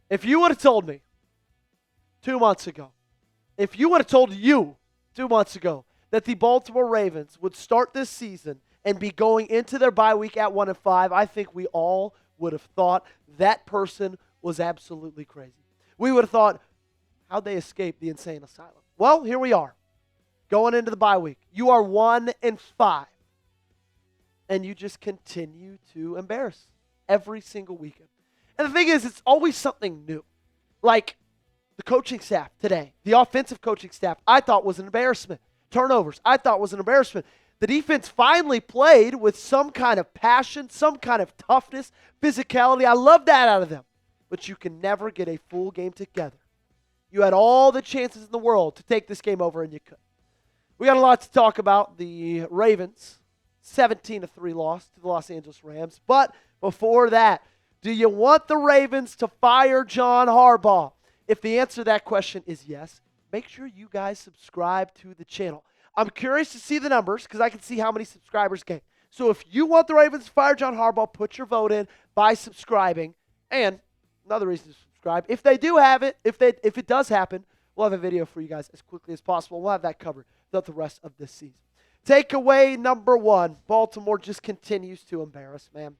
If you would have told me 2 months ago, if you would have told you 2 months ago that the Baltimore Ravens would start this season and be going into their bye week at 1-5, I think we all would have thought that person was absolutely crazy. We would have thought, how'd they escape the insane asylum? Well, here we are, going into the bye week. You are 1-5, and you just continue to embarrass every single weekend. And the thing is, it's always something new. Like the coaching staff today, the offensive coaching staff, I thought was an embarrassment. Turnovers, I thought was an embarrassment. The defense finally played with some kind of passion, some kind of toughness, physicality. I love that out of them. But you can never get a full game together. You had all the chances in the world to take this game over, and you couldn't. We got a lot to talk about. The Ravens, 17-3 loss to the Los Angeles Rams. But before that, do you want the Ravens to fire John Harbaugh? If the answer to that question is yes, make sure you guys subscribe to the channel. I'm curious to see the numbers because I can see how many subscribers gained. So if you want the Ravens to fire John Harbaugh, put your vote in by subscribing. And another reason to subscribe, if they do have it, if it does happen, we'll have a video for you guys as quickly as possible. We'll have that covered throughout the rest of this season. Takeaway number one, Baltimore just continues to embarrass, man.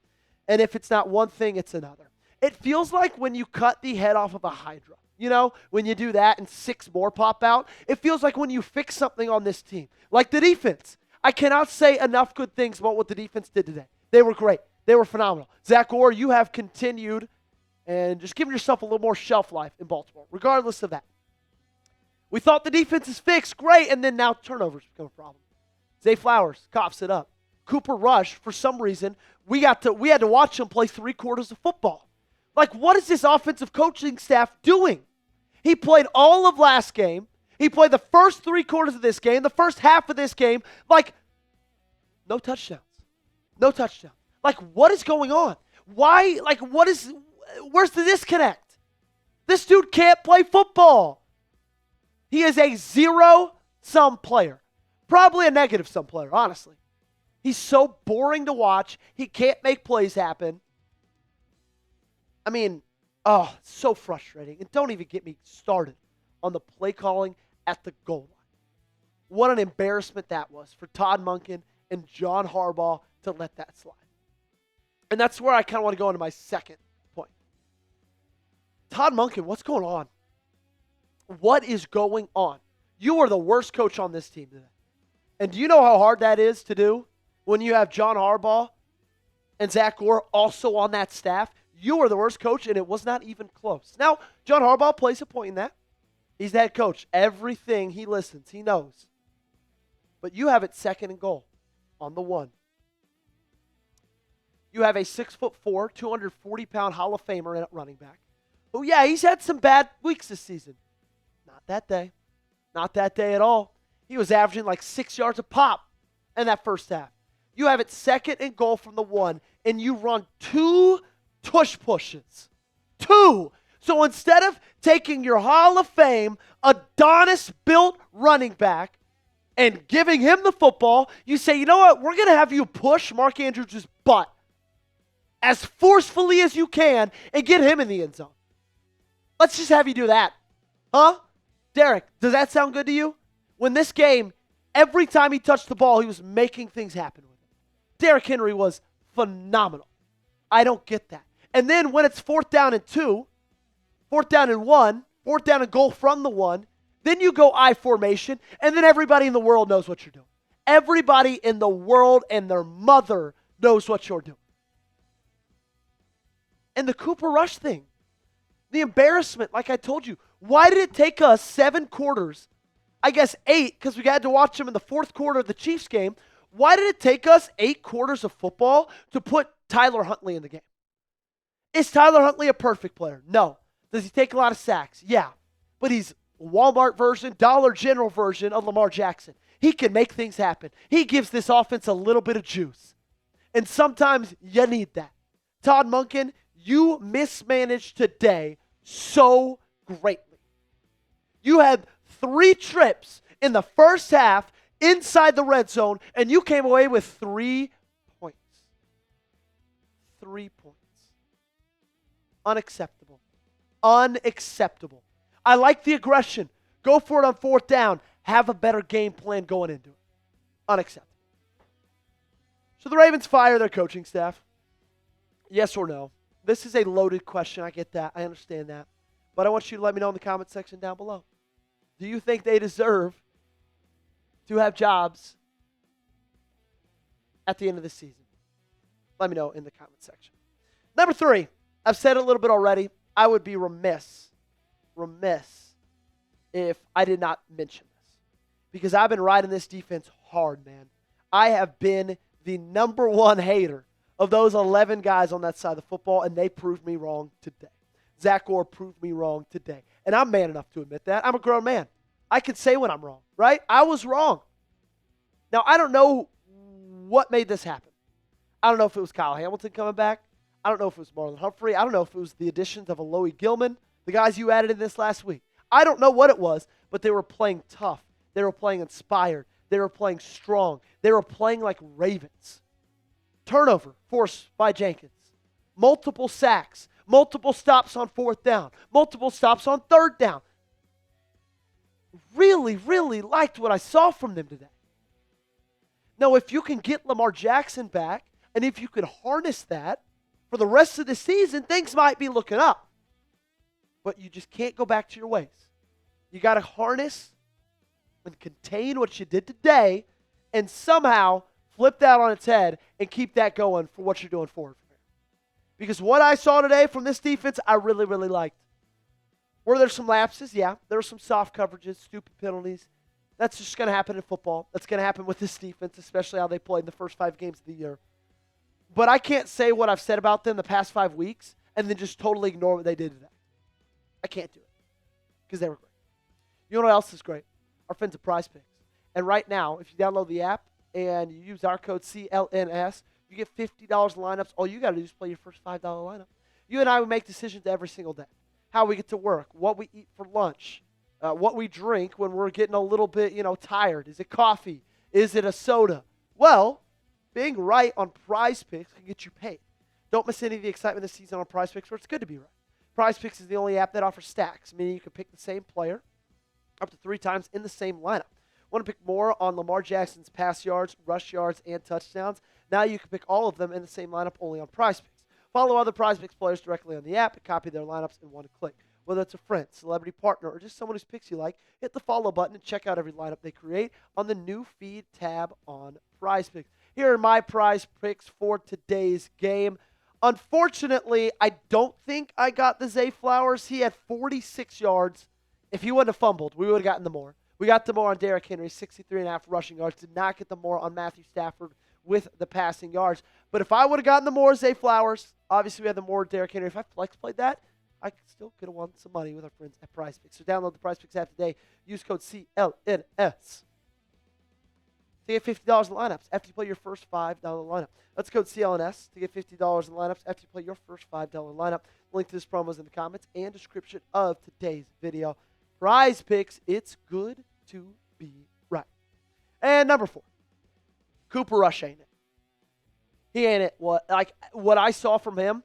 And if it's not one thing, it's another. It feels like when you cut the head off of a hydra. You know, when you do that and 6 more pop out, it feels like when you fix something on this team. Like the defense. I cannot say enough good things about what the defense did today. They were great. They were phenomenal. Zach Orr, you have continued and just given yourself a little more shelf life in Baltimore, regardless of that. We thought the defense is fixed, great, and then now turnovers become a problem. Zay Flowers coughs it up. Cooper Rush, for some reason, we had to watch him play 3 quarters of football. Like, what is this offensive coaching staff doing? He played all of last game. He played the first 3 quarters of this game, the first half of this game. Like, no touchdowns. No touchdowns. Like, what is going on? Why? Like, where's the disconnect? This dude can't play football. He is a zero-sum player. Probably a negative-sum player, honestly. He's so boring to watch. He can't make plays happen. I mean, oh, so frustrating. And don't even get me started on the play calling at the goal line. What an embarrassment that was for Todd Monken and John Harbaugh to let that slide. And that's where I kind of want to go into my second point. Todd Monken, what's going on? What is going on? You are the worst coach on this team today. And do you know how hard that is to do when you have John Harbaugh and Zach Orr also on that staff? You are the worst coach, and it was not even close. Now, John Harbaugh plays a point in that. He's the head coach. Everything he listens, he knows. But you have it 2nd and goal on the 1. You have a 6'4", 240-pound Hall of Famer at running back. Oh, yeah, he's had some bad weeks this season. Not that day. Not that day at all. He was averaging like 6 yards a pop in that first half. You have it 2nd and goal from the 1, and you run 2 tush pushes. 2. So instead of taking your Hall of Fame, Adonis-built running back and giving him the football, you say, you know what, we're going to have you push Mark Andrews' butt as forcefully as you can and get him in the end zone. Let's just have you do that. Huh? Derek, does that sound good to you? When this game, every time he touched the ball, he was making things happen with it. Derrick Henry was phenomenal. I don't get that. And then when it's 4th down and 2, 4th down and 1, 4th down and goal from the 1, then you go I formation, and then everybody in the world knows what you're doing. Everybody in the world and their mother knows what you're doing. And the Cooper Rush thing, the embarrassment, like I told you, why did it take us 7 quarters, I guess 8, because we had to watch him in the 4th quarter of the Chiefs game. Why did it take us 8 quarters of football to put Tyler Huntley in the game? Is Tyler Huntley a perfect player? No. Does he take a lot of sacks? Yeah. But he's Walmart version, Dollar General version of Lamar Jackson. He can make things happen. He gives this offense a little bit of juice. And sometimes you need that. Todd Monken, you mismanaged today so greatly. You had 3 trips in the first half inside the red zone, and you came away with 3 points. 3 points. Unacceptable. Unacceptable. I like the aggression. Go for it on fourth down. Have a better game plan going into it. Unacceptable. So the Ravens fire their coaching staff. Yes or no? This is a loaded question. I get that. I understand that. But I want you to let me know in the comment section down below. Do you think they deserve to have jobs at the end of the season? Let me know in the comment section. Number 3, I've said it a little bit already. I would be remiss if I did not mention this. Because I've been riding this defense hard, man. I have been the number one hater of those 11 guys on that side of the football, and they proved me wrong today. Zach Orr proved me wrong today. And I'm man enough to admit that. I'm a grown man. I can say when I'm wrong, right? I was wrong. Now, I don't know what made this happen. I don't know if it was Kyle Hamilton coming back. I don't know if it was Marlon Humphrey. I don't know if it was the additions of Alohi Gilman, the guys you added in this last week. I don't know what it was, but they were playing tough. They were playing inspired. They were playing strong. They were playing like Ravens. Turnover forced by Jenkins. Multiple sacks. Multiple stops on fourth down. Multiple stops on third down. Really, really liked what I saw from them today. Now, if you can get Lamar Jackson back, and if you can harness that for the rest of the season, things might be looking up. But you just can't go back to your ways. You got to harness and contain what you did today and somehow flip that on its head and keep that going for what you're doing forward from here. Because what I saw today from this defense, I really, really liked. Were there some lapses? Yeah. There were some soft coverages, stupid penalties. That's just going to happen in football. That's going to happen with this defense, especially how they played in the first 5 games of the year. But I can't say what I've said about them the past 5 weeks and then just totally ignore what they did today. I can't do it because they were great. You know what else is great? Our friends at Prize Picks. And right now, if you download the app and you use our code CLNS, you get $50 in lineups. All you got to do is play your first $5 lineup. You and I would make decisions every single day. How we get to work, what we eat for lunch, what we drink when we're getting a little bit, tired. Is it coffee? Is it a soda? Well, being right on Prize Picks can get you paid. Don't miss any of the excitement this season on Prize Picks, where it's good to be right. Prize Picks is the only app that offers stacks, meaning you can pick the same player up to 3 times in the same lineup. Want to pick more on Lamar Jackson's pass yards, rush yards, and touchdowns? Now you can pick all of them in the same lineup only on Prize Picks. Follow other Prize Picks players directly on the app and copy their lineups in one click. Whether it's a friend, celebrity partner, or just someone whose picks you like, hit the follow button and check out every lineup they create on the new feed tab on Prize Picks. Here are my Prize Picks for today's game. Unfortunately, I don't think I got the Zay Flowers. He had 46 yards. If he wouldn't have fumbled, we would have gotten the more. We got the more on Derrick Henry, 63.5 rushing yards. Did not get the more on Matthew Stafford with the passing yards. But if I would have gotten the more Zay Flowers, obviously we had the more Derrick Henry. If I flex played that, I still could have won some money with our friends at Prize Picks. So download the Prize Picks app today. Use code CLNS to get $50 in lineups after you play your first $5 lineup. Let's code CLNS to get $50 in lineups after you play your first $5 lineup. Link to this promo is in the comments and description of today's video. Prize Picks, it's good to be right. And number 4, Cooper Rush ain't it. He ain't it. What I saw from him,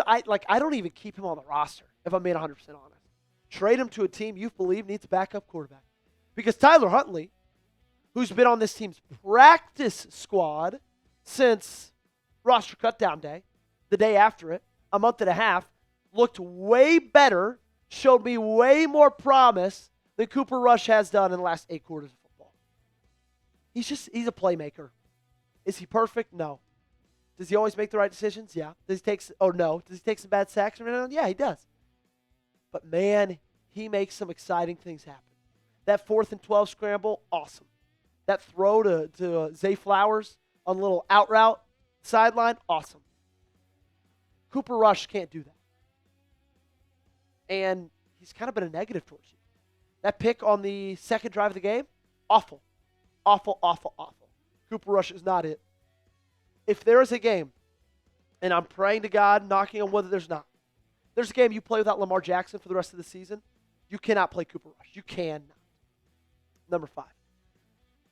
I don't even keep him on the roster, if I'm being 100% honest. Trade him to a team you believe needs a backup quarterback. Because Tyler Huntley, who's been on this team's practice squad since roster cutdown day, the day after it, a month and a half, looked way better, showed me way more promise than Cooper Rush has done in the last 8 quarters of football. He's a playmaker. Is he perfect? No. Does he always make the right decisions? Yeah. Does he take some bad sacks? Yeah, he does. But man, he makes some exciting things happen. That 4th and 12 scramble, awesome. That throw to Zay Flowers on a little out route sideline, awesome. Cooper Rush can't do that. And he's kind of been a negative towards you. That pick on the second drive of the game, awful. Awful, awful, awful. Cooper Rush is not it. If there is a game, and I'm praying to God, knocking on wood that there's a game you play without Lamar Jackson for the rest of the season, you cannot play Cooper Rush. You cannot. Number 5.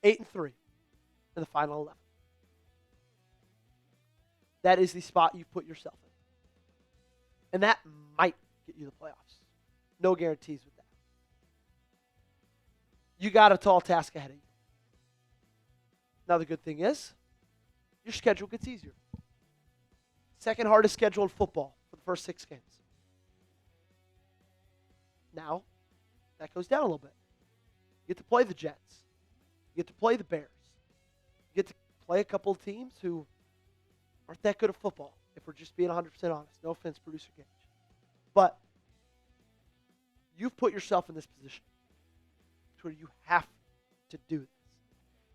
8-3 in the final 11. That is the spot you put yourself in. And that might get you the playoffs. No guarantees with that. You got a tall task ahead of you. Now, the good thing is, your schedule gets easier. Second hardest schedule in football for the first 6 games. Now, that goes down a little bit. You get to play the Jets. You get to play the Bears. You get to play a couple of teams who aren't that good at football, if we're just being 100% honest. No offense, Producer Gage. But you've put yourself in this position to where you have to do this.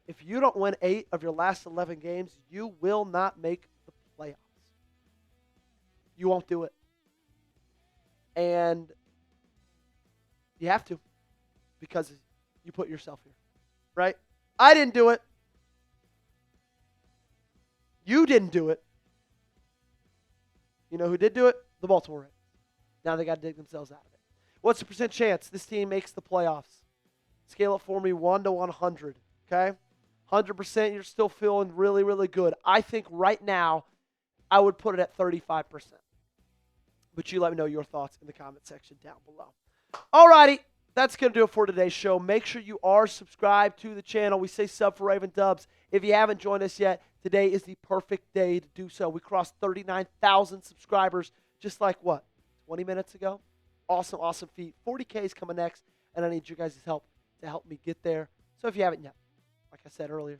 If you don't win 8 of your last 11 games, you will not make the playoffs. You won't do it. And you have to, because you put yourself here, right? I didn't do it. You didn't do it. You know who did do it? The Baltimore Ravens. Now they got to dig themselves out of it. What's the percent chance this team makes the playoffs? Scale it for me, 1 to 100, okay? 100%, you're still feeling really, really good. I think right now, I would put it at 35%. But you let me know your thoughts in the comment section down below. Alrighty, that's going to do it for today's show. Make sure you are subscribed to the channel. We say sub for Raven Dubs. If you haven't joined us yet, today is the perfect day to do so. We crossed 39,000 subscribers just like, 20 minutes ago? Awesome, awesome feat. 40K is coming next, and I need your guys' help to help me get there. So if you haven't yet, like I said earlier,